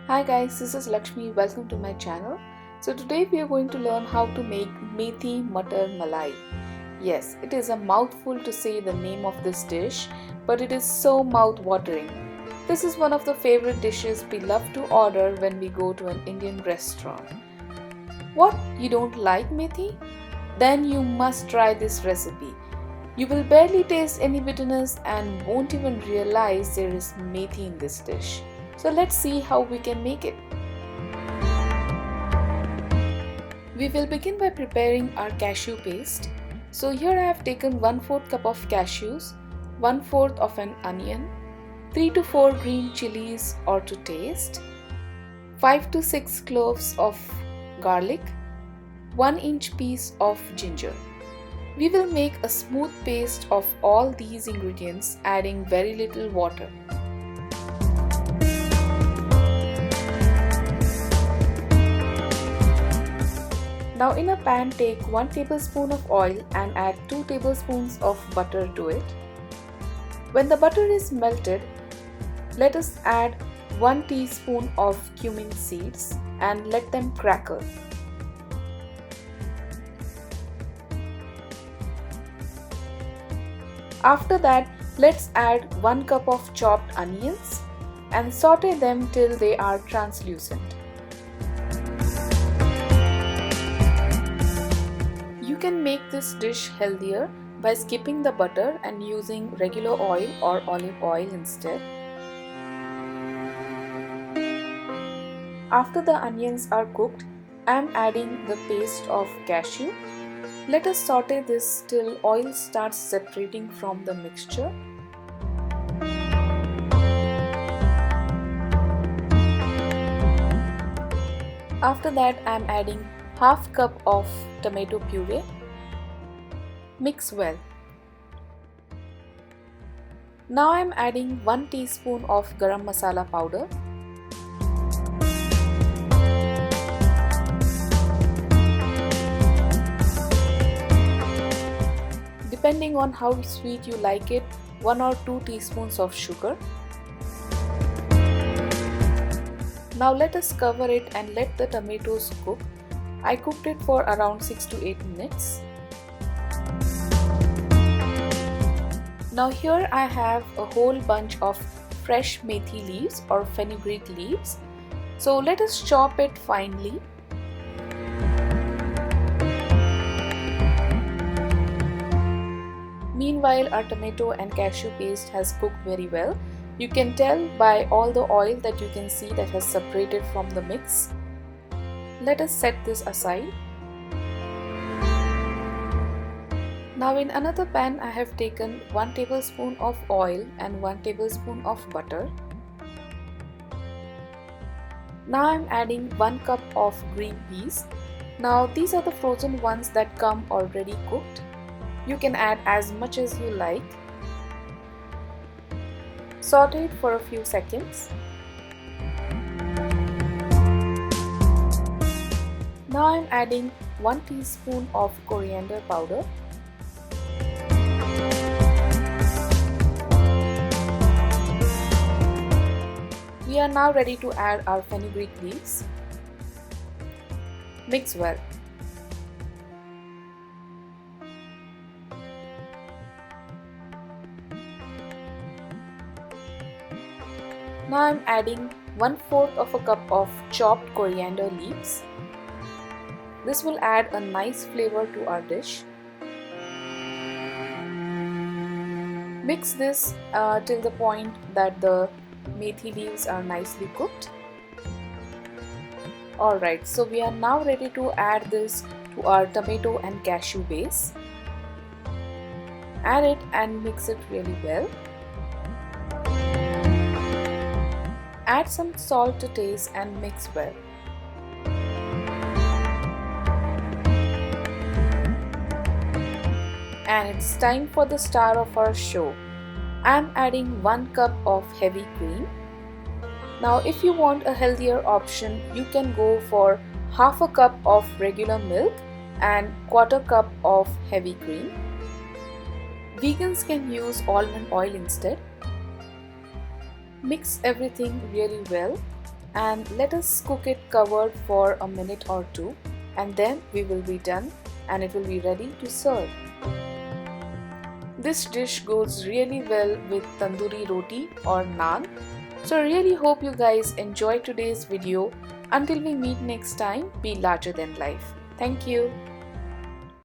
Hi guys, this is Laxmi. Welcome to my channel. So today we are going to learn how to make Methi Matar Malai. Yes, it is a mouthful to say the name of this dish, but it is so mouth-watering. This is one of the favorite dishes we love to order when we go to an Indian restaurant. What, you don't like methi? Then you must try this recipe. You will barely taste any bitterness and won't even realize there is methi in this dish. So let's see how we can make it. We will begin by preparing our cashew paste. So here I have taken 1/4 cup of cashews, 1/4 of an onion, 3 to 4 green chilies or to taste, 5 to 6 cloves of garlic, 1-inch piece of ginger. We will make a smooth paste of all these ingredients, adding very little water. Now in a pan, take 1 tablespoon of oil and add 2 tablespoons of butter to it. When the butter is melted, let us add 1 teaspoon of cumin seeds and let them crackle. After that, let's add 1 cup of chopped onions and saute them till they are translucent. You can make this dish healthier by skipping the butter and using regular oil or olive oil instead. After the onions are cooked, I am adding the paste of cashew. Let us saute this till oil starts separating from the mixture. After that, I am adding half cup of tomato puree. Mix well. Now I am adding 1 teaspoon of garam masala powder. Depending on how sweet you like it, 1 or 2 teaspoons of sugar. Now let us cover it and let the tomatoes cook. I cooked it for around 6 to 8 minutes. Now here I have a whole bunch of fresh methi leaves or fenugreek leaves. So let us chop it finely. Meanwhile, our tomato and cashew paste has cooked very well. You can tell by all the oil that you can see that has separated from the mix. Let us set this aside. Now in another pan, I have taken 1 tablespoon of oil and 1 tablespoon of butter. Now I am adding 1 cup of green peas. Now these are the frozen ones that come already cooked. You can add as much as you like. Saute it for a few seconds. Now I am adding 1 teaspoon of coriander powder. We are now ready to add our fenugreek leaves. Mix well. Now I am adding 1/4 of a cup of chopped coriander leaves. This will add a nice flavor to our dish. Mix this till the point that the methi leaves are nicely cooked. Alright, so we are now ready to add this to our tomato and cashew base. Add it and mix it really well. Add some salt to taste and mix well. And it's time for the star of our show. I am adding 1 cup of heavy cream. Now if you want a healthier option, you can go for half a cup of regular milk and 1/4 cup of heavy cream. Vegans can use almond oil instead. Mix everything really well and let us cook it covered for a minute or two, and then we will be done and it will be ready to serve. This dish goes really well with tandoori roti or naan. So I really hope you guys enjoyed today's video. Until we meet next time, be larger than life. Thank you.